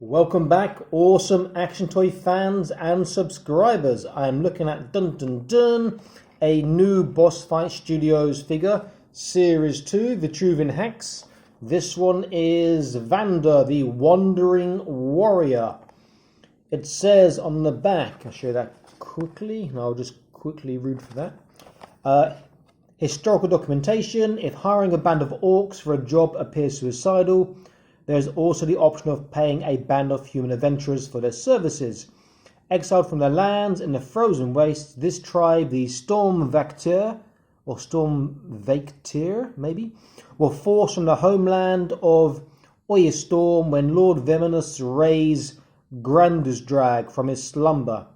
Welcome back, awesome action toy fans and subscribers. I'm looking at a new Boss Fight Studios figure, Series 2, Vitruvian H. This one is Vander, the Wandering Warrior. It says on the back, I'll show you that quickly, and I'll just quickly read for that. Historical documentation: if hiring a band of orcs for a job appears suicidal, there is also the option of paying a band of human adventurers for their services. Exiled from their lands in the frozen wastes, this tribe, the Stormvaktir, or Stormvaktir maybe, were forced from the homeland of Oyerstorm when Lord Venomous raised Grandusdrag from his slumber.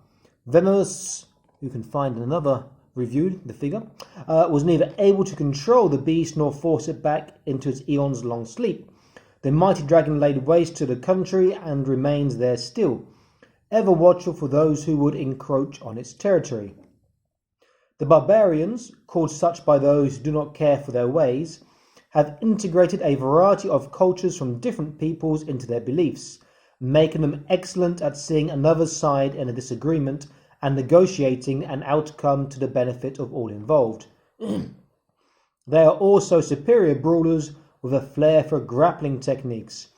Venomous, who can find another review, the figure, was neither able to control the beast nor force it back into its eons long sleep. The mighty dragon laid waste to the country and remains there still, ever watchful for those who would encroach on its territory. The barbarians, called such by those who do not care for their ways, have integrated a variety of cultures from different peoples into their beliefs, making them excellent at seeing another side in a disagreement and negotiating an outcome to the benefit of all involved. They are also superior brawlers with a flair for grappling techniques.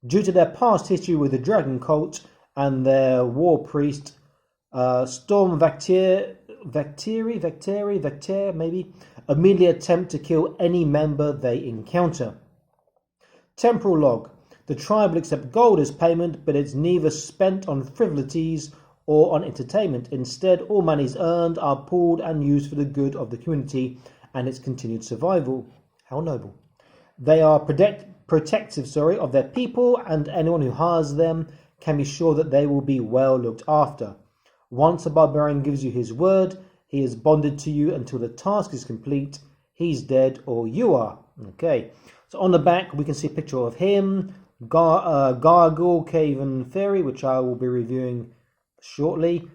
Due to their past history with the dragon cult and their war priest, Stormvaktir maybe, immediately attempt to kill any member they encounter. Temporal log: the tribe will accept gold as payment, but it's neither spent on frivolities or on entertainment. Instead, all monies earned are pooled and used for the good of the community and its continued survival. How noble. They are protective of their people, and anyone who hires them can be sure that they will be well looked after. Once a barbarian gives you his word, he is bonded to you until the task is complete. He's dead or you are. Okay, so on the back we can see a picture of him, Gargoyle, Cave and Fairy, which I will be reviewing shortly,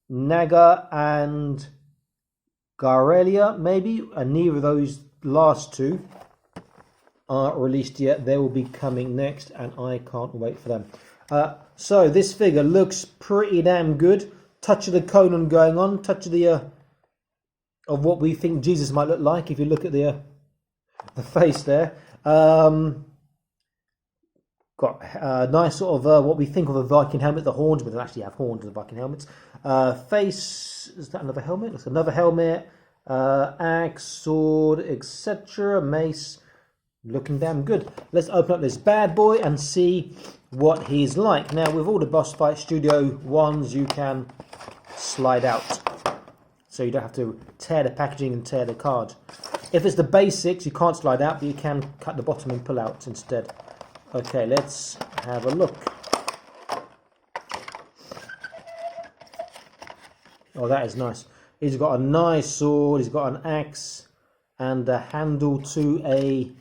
Naga and Garelia maybe, and neither of those last two aren't released yet. They will be coming next, and I can't wait for them. So this figure looks pretty damn good. Touch of the Conan going on, touch of the of what we think Jesus might look like if you look at the face there. Got a nice sort of what we think of a Viking helmet. The horns, but they actually have horns in the Viking helmets. Face, is that another helmet? That's another helmet. Axe, sword, etc. Mace. Looking damn good. Let's open up this bad boy and see what he's like. Now, with all the Boss Fight Studio ones, you can slide out, so you don't have to tear the packaging and tear the card. If it's the basics, you can't slide out, but you can cut the bottom and pull out instead. Okay, let's have a look. Oh, that is nice. He's got a nice sword, he's got an axe, and a handle to a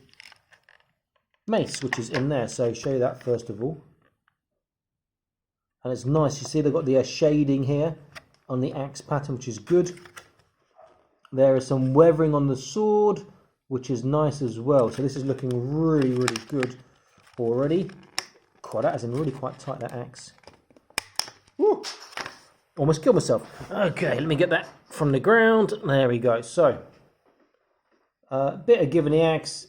mace, which is in there. So show you that first of all. And it's nice, you see they've got the shading here on the axe pattern, which is good. There is some weathering on the sword, which is nice as well. So this is looking really, really good already. God, that is really quite tight, that axe. Woo! Almost killed myself. Okay, let me get that from the ground. There we go. So, a bit of giving the axe.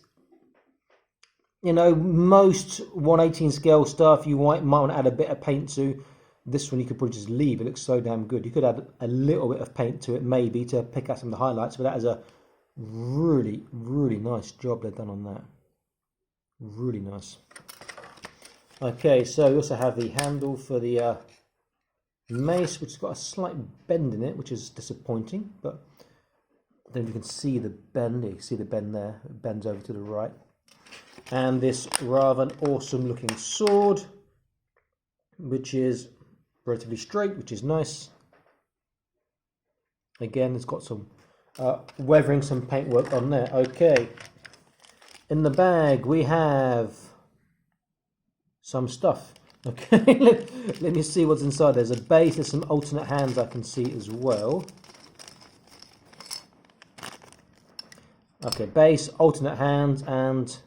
You know, most 1/18 scale stuff you might want to add a bit of paint to. This one you could probably just leave. It looks so damn good. You could add a little bit of paint to it maybe to pick out some of the highlights, but that is a really, really nice job they've done on that. Really nice. Okay, so we also have the handle for the mace, which has got a slight bend in it, which is disappointing, but then you can see the bend. You can see the bend there. It bends over to the right. And this rather awesome looking sword, which is relatively straight, which is nice. Again, it's got some weathering, some paintwork on there. Okay, in the bag we have some stuff. Okay, let me see what's inside. There's a base, there's some alternate hands I can see as well. Okay, base, alternate hands, and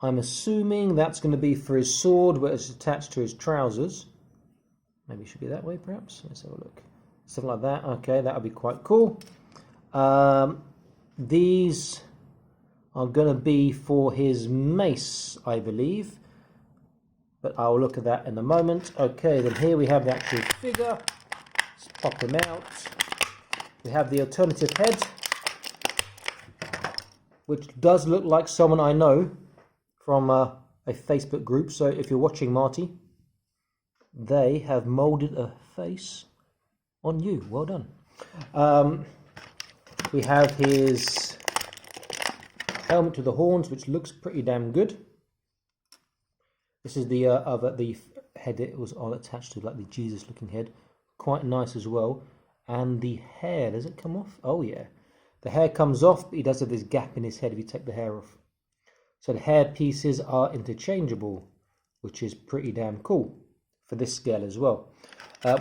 I'm assuming that's going to be for his sword, where it's attached to his trousers. Maybe it should be that way, perhaps. Let's have a look. Something like that. Okay, that would be quite cool. These are going to be for his mace, I believe. But I'll look at that in a moment. Okay, then here we have the actual figure. Let's pop him out. We have the alternative head, which does look like someone I know from a Facebook group. So if you're watching, Marty, they have molded a face on you. Well done. We have his helmet with the horns, which looks pretty damn good. This is the head it was all attached to, like the Jesus looking head. Quite nice as well. And the hair, does it come off? Oh yeah. The hair comes off, but he does have this gap in his head if you take the hair off. So the hair pieces are interchangeable, which is pretty damn cool for this scale as well.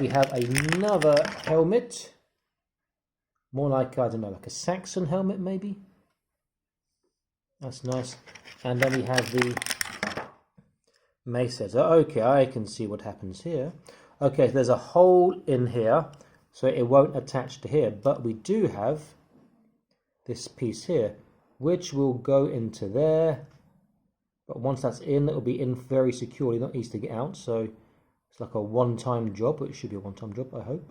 We have another helmet, more like, I don't know, like a Saxon helmet maybe. That's nice. And then we have the mace heads. Okay, I can see what happens here. Okay, so there's a hole in here, so it won't attach to here, but we do have this piece here, which will go into there. But once that's in, it'll be in very securely, not easy to get out. So it's like a one-time job, but it should be a one-time job, I hope.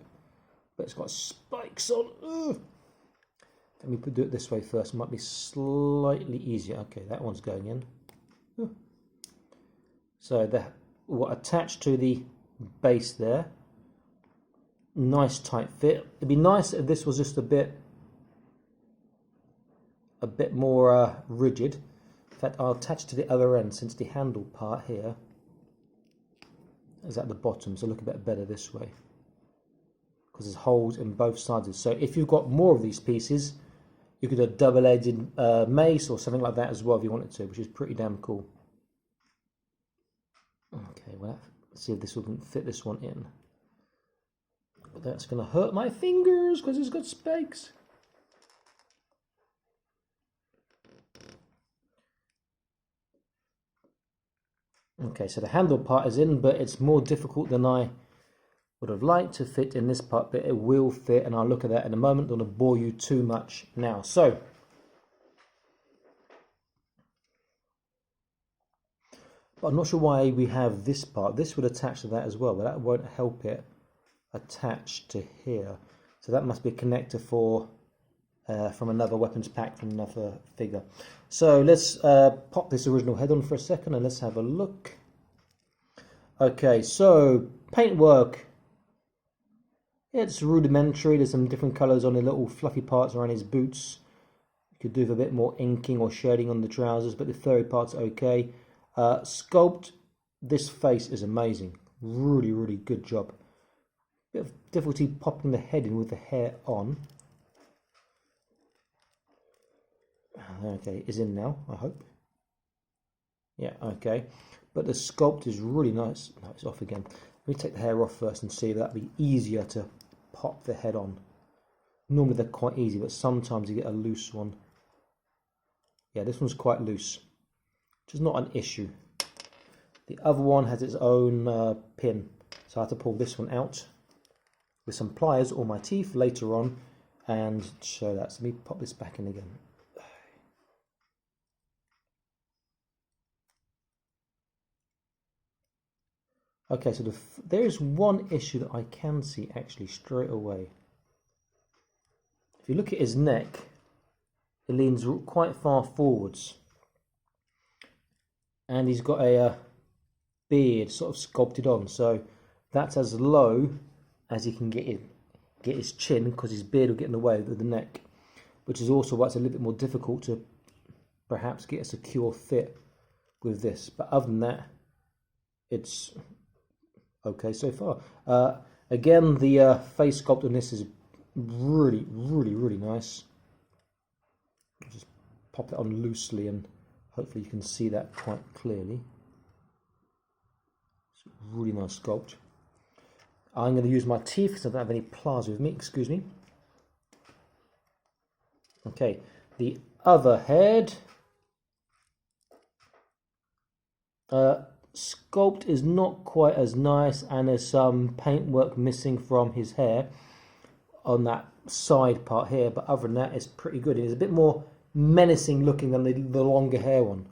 But it's got spikes on. Ugh. Let me do it this way first. It might be slightly easier. Okay, that one's going in. Ugh. So that will attach to the base there. Nice tight fit. It'd be nice if this was just a bit more rigid. In fact, I'll attach to the other end, since the handle part here is at the bottom, so look a bit better this way, because there's holes in both sides. So if you've got more of these pieces, you could have double-edged mace or something like that as well if you wanted to, which is pretty damn cool. Okay, well, let's see if this will fit this one in. But that's going to hurt my fingers because it's got spikes. Okay, so the handle part is in, but it's more difficult than I would have liked to fit in this part, but it will fit, and I'll look at that in a moment. Don't want to bore you too much now. So, but I'm not sure why we have this part. This would attach to that as well, but that won't help it attach to here. So that must be a connector for from another weapons pack from another figure. So let's pop this original head on for a second and let's have a look. Okay, so paintwork. It's rudimentary. There's some different colours on the little fluffy parts around his boots. You could do with a bit more inking or shading on the trousers, but the furry part's okay. Sculpt. This face is amazing. Really, really good job. Bit of difficulty popping the head in with the hair on. Okay, is in now, I hope. Yeah, okay. But the sculpt is really nice. No, it's off again. Let me take the hair off first and see if that'd be easier to pop the head on. Normally they're quite easy, but sometimes you get a loose one. Yeah, this one's quite loose, which is not an issue. The other one has its own pin, so I have to pull this one out with some pliers or my teeth later on and show that. So let me pop this back in again. Okay, so there is one issue that I can see actually straight away. If you look at his neck, it leans quite far forwards. And he's got a beard sort of sculpted on, so that's as low as he can get his chin, because his beard will get in the way of the neck, which is also why it's a little bit more difficult to perhaps get a secure fit with this. But other than that, it's okay so far. Again, the face sculpt on this is really, really, really nice. Just pop it on loosely and hopefully you can see that quite clearly. It's a really nice sculpt. I'm going to use my teeth because I don't have any pliers with me, excuse me. Okay, the other head. Sculpt is not quite as nice, and there's some paintwork missing from his hair on that side part here, but other than that it's pretty good. It's a bit more menacing looking than the longer hair one,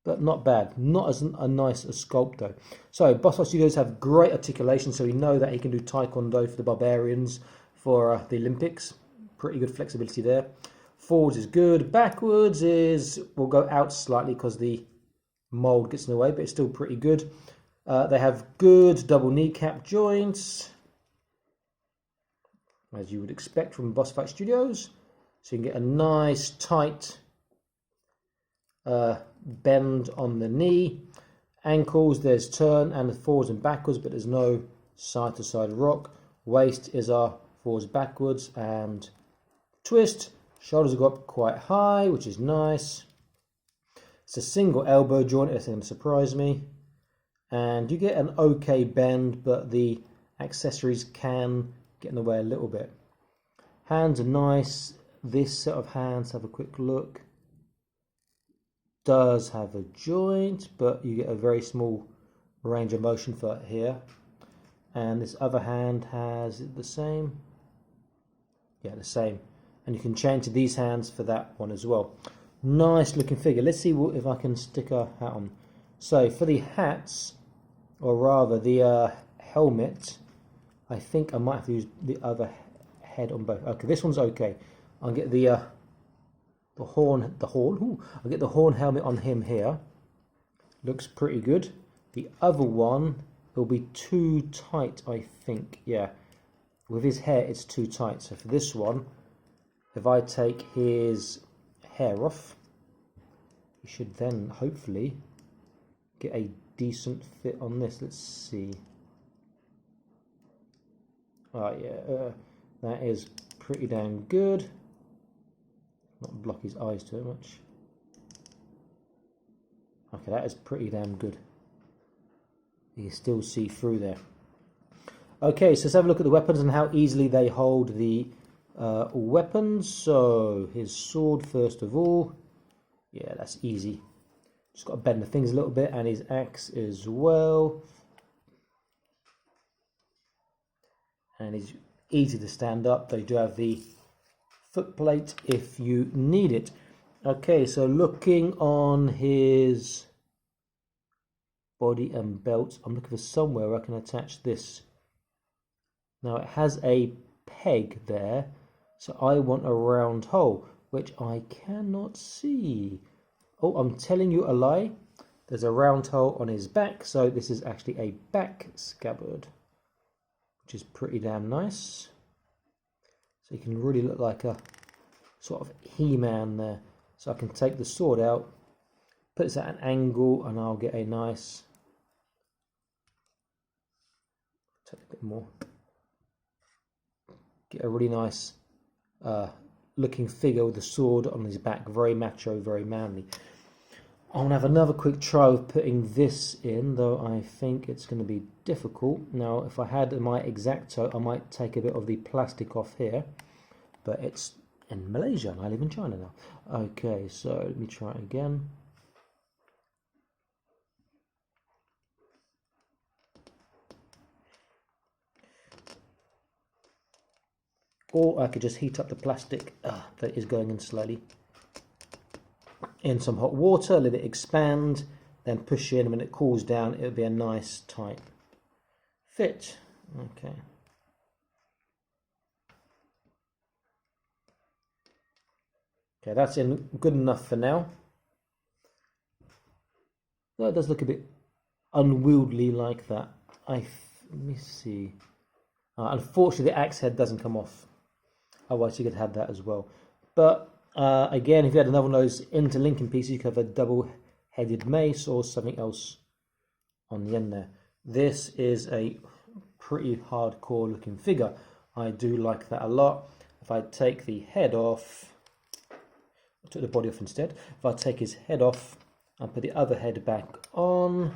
but not bad. Not as a nice a sculpt though. So Boss Fight Studios have great articulation, so we know that he can do taekwondo for the barbarians for the Olympics. Pretty good flexibility there. Forwards is good. Backwards will go out slightly because the mold gets in the way, but it's still pretty good. They have good double kneecap joints, as you would expect from Boss Fight Studios. So you can get a nice tight bend on the knee. Ankles, there's turn and forwards and backwards, but there's no side to side rock. Waist is our forwards, backwards, and twist. Shoulders go up quite high, which is nice. It's a single elbow joint, it's going to surprise me. And you get an okay bend, but the accessories can get in the way a little bit. Hands are nice. This set of hands, have a quick look, does have a joint, but you get a very small range of motion for it here. And this other hand has the same. Yeah, the same. And you can change to these hands for that one as well. Nice looking figure. Let's see if I can stick a hat on. So for the hats, or rather the helmet, I think I might have to use the other head on both. Okay, this one's okay. I'll get the horn. Ooh, I'll get the horn helmet on him here. Looks pretty good. The other one will be too tight, I think. Yeah, with his hair, it's too tight. So for this one, if I take his hair off, you should then hopefully get a decent fit on this. Let's see. Oh yeah, that is pretty damn good. Not block his eyes too much. Okay, that is pretty damn good. You can still see through there. Okay, so let's have a look at the weapons and how easily they hold the weapons. So his sword first of all. Yeah, that's easy. Just got to bend the things a little bit, and his axe as well. And he's easy to stand up. They do have the foot plate if you need it. Okay, so looking on his body and belt, I'm looking for somewhere where I can attach this. Now it has a peg there, so I want a round hole, which I cannot see. Oh, I'm telling you a lie. There's a round hole on his back, so this is actually a back scabbard, which is pretty damn nice. So you can really look like a sort of He-Man there. So I can take the sword out, put this at an angle, and I'll get a nice, take a bit more, get a really nice looking figure with the sword on his back. Very macho, very manly. I want to have another quick try of putting this in, though I think it's going to be difficult. Now, if I had my X-Acto, I might take a bit of the plastic off here, but it's in Malaysia and I live in China now. Okay, so let me try it again. Or I could just heat up the plastic that is going in slowly in some hot water, let it expand, then push in. When it cools down, it'll be a nice tight fit. Okay. Okay, that's in good enough for now. Though it does look a bit unwieldy like that. Let me see. Unfortunately, the axe head doesn't come off. Otherwise, you could have that as well. But again, if you had another one of those interlinking pieces, you could have a double-headed mace or something else on the end there. This is a pretty hardcore looking figure. I do like that a lot. If I take the head off, I took the body off instead. If I take his head off and put the other head back on,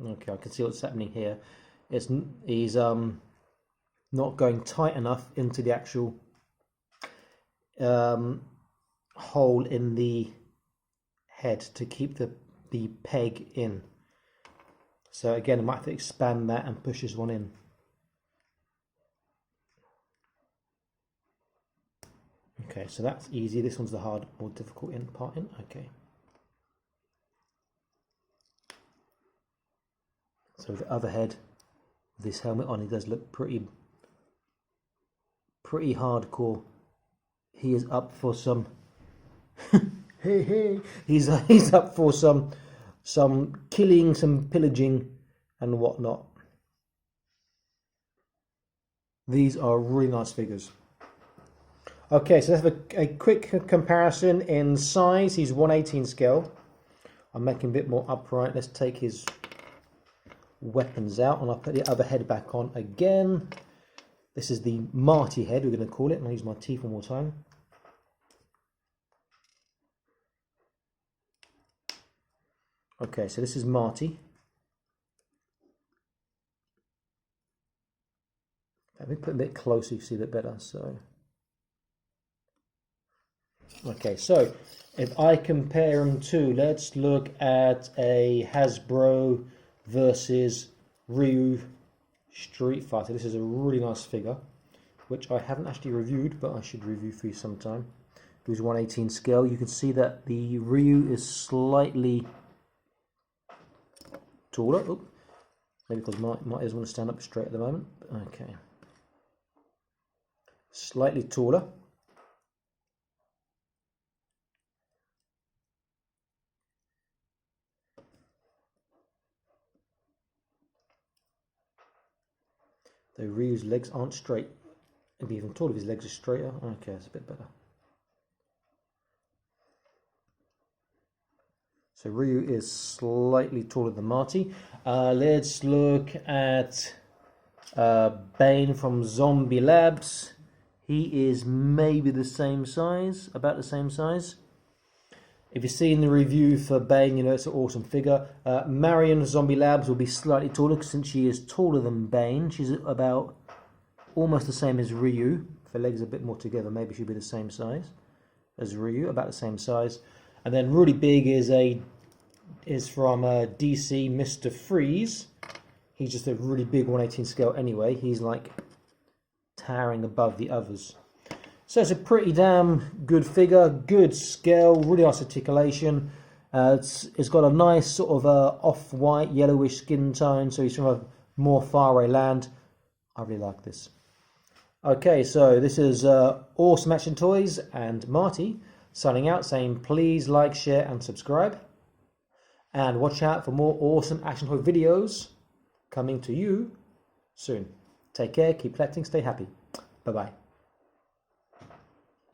okay, I can see what's happening here. He's not going tight enough into the actual hole in the head to keep the peg in. So again, I might have to expand that and push this one in. Okay, so that's easy. This one's the hard, more difficult part in. Okay. So the other head, with this helmet on, it does look pretty hardcore. He is up for some. Hey, he's up for some killing, some pillaging, and whatnot. These are really nice figures. Okay, so let's have a quick comparison in size. He's 1/18 scale. I'm making a bit more upright. Let's take his weapons out, and I'll put the other head back on again. This is the Marty head, we're going to call it, and I'll use my teeth one more time. Okay, so this is Marty. Let me put a bit closer, you can see a bit better. So, okay, so if I compare them to, let's look at a Hasbro versus Ryu Street Fighter. This is a really nice figure, which I haven't actually reviewed, but I should review for you sometime. It was 1/18 scale. You can see that the Ryu is slightly taller. Oh, maybe because my ears want to stand up straight at the moment. Okay. Slightly taller. The Ryu's legs aren't straight. Maybe even taller if his legs are straighter. Okay, that's a bit better. So Ryu is slightly taller than Marty. Let's look at Bane from Zombie Labs. He is maybe the same size, about the same size. If you've seen the review for Bane, you know it's an awesome figure. Marion Zombie Labs will be slightly taller since she is taller than Bane. She's about almost the same as Ryu. If her legs are a bit more together, maybe she'll be the same size as Ryu, about the same size. And then really big is from DC, Mr. Freeze. He's just a really big 1/18 scale anyway. He's like towering above the others. So it's a pretty damn good figure, good scale, really nice articulation. It's got a nice sort of off-white, yellowish skin tone, so he's from a more faraway land. I really like this. Okay, so this is Awesome Action Toys and Marty signing out, saying please like, share and subscribe. And watch out for more awesome action toy videos coming to you soon. Take care, keep collecting, stay happy. Bye-bye.